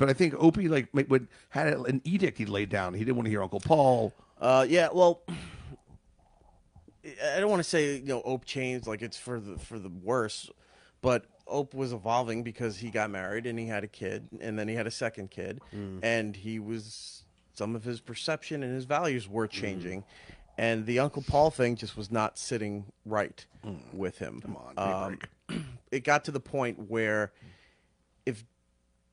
But I think Opie had an edict he laid down. He didn't want to hear Uncle Paul. Yeah, well, I don't want to say Ope changed like it's for the worse, but Ope was evolving because he got married and he had a kid, and then he had a second kid, and some of his perception and his values were changing, and the Uncle Paul thing just was not sitting right with him. Come on, it got to the point where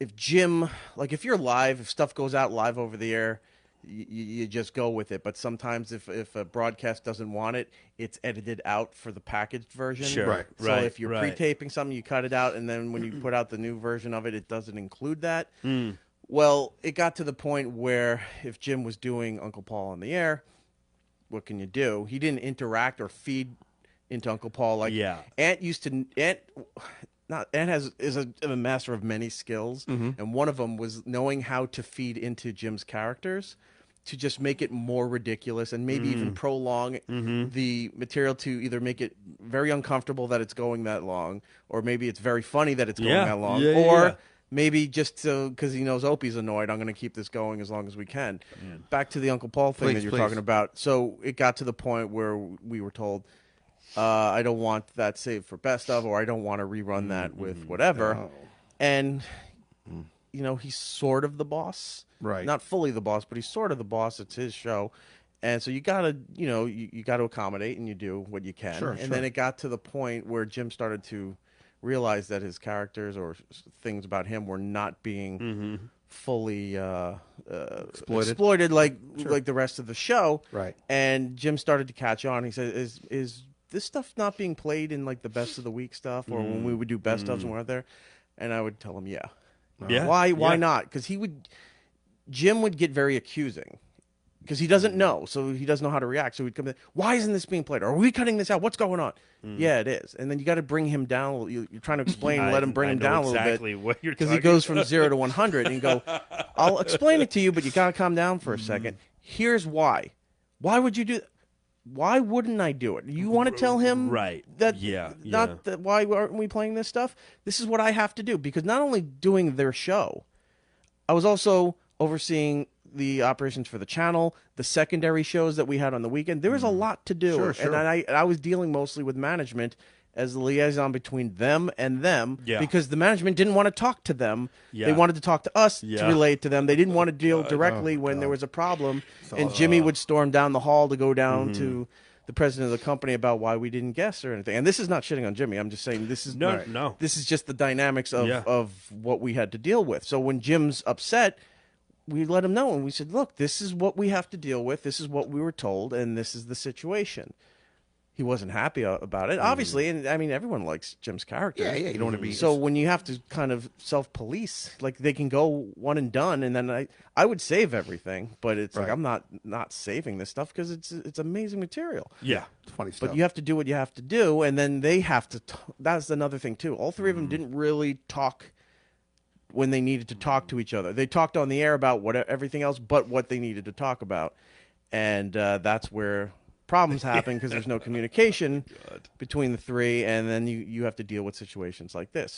if Jim, like if you're live, if stuff goes out live over the air, you just go with it. But sometimes if a broadcast doesn't want it, it's edited out for the packaged version. Sure. Right. So if you're pre-taping something, you cut it out, and then when you put out the new version of it, it doesn't include that. Well, it got to the point where if Jim was doing Uncle Paul on the air, what can you do? He didn't interact or feed into Uncle Paul like Ant used to. Ant is a master of many skills, and one of them was knowing how to feed into Jim's characters to just make it more ridiculous and maybe even prolong the material to either make it very uncomfortable that it's going that long, or maybe it's very funny that it's going that long, or maybe just because he knows Opie's annoyed, I'm going to keep this going as long as we can. Back to the Uncle Paul thing that you're talking about. So it got to the point where we were told, I don't want that saved for best of, or I don't want to rerun that with whatever. Oh. And, he's sort of the boss. Right. Not fully the boss, but he's sort of the boss. It's his show. And so you got to, you got to accommodate, and you do what you can. Sure, and then it got to the point where Jim started to realize that his characters or things about him were not being fully exploited like the rest of the show. Right. And Jim started to catch on. He said, is this stuff not being played in like the best of the week stuff, or when we would do best ofs when we're out there? And I would tell him, yeah. Why not? Because Jim would get very accusing because he doesn't know, so he doesn't know how to react. So he'd come in, why isn't this being played? Are we cutting this out? What's going on? Yeah, it is. And then you got to bring him down. You're trying to explain, let him bring him down a little bit, because he goes from 0 to 100, and you go, I'll explain it to you, but you got to calm down for a second. Here's why. Why would you do that? Why wouldn't I do it? You want to tell him that why aren't we playing this stuff? This is what I have to do, because not only doing their show, I was also overseeing the operations for the channel, the secondary shows that we had on the weekend. There was a lot to do. Sure. And I was dealing mostly with management as the liaison between them and them, because the management didn't want to talk to them. They wanted to talk to us to relate to them. They didn't want to deal directly when there was a problem. And Jimmy would storm down the hall to go down to the president of the company about why we didn't guess or anything. And this is not shitting on Jimmy. I'm just saying this is this is just the dynamics of what we had to deal with. So when Jim's upset, we let him know, and we said, look, this is what we have to deal with. This is what we were told, and this is the situation. He wasn't happy about it, obviously, and I mean, everyone likes Jim's character. Yeah, you don't want to be. So when you have to kind of self-police, like they can go one and done, and then I would save everything, but it's like I'm not saving this stuff because it's amazing material. Yeah, it's funny stuff. But you have to do what you have to do, and then they have to. That's another thing too. All three of them didn't really talk when they needed to talk to each other. They talked on the air about everything else but what they needed to talk about, and that's where problems happen, because there's no communication between the three, and then you have to deal with situations like this.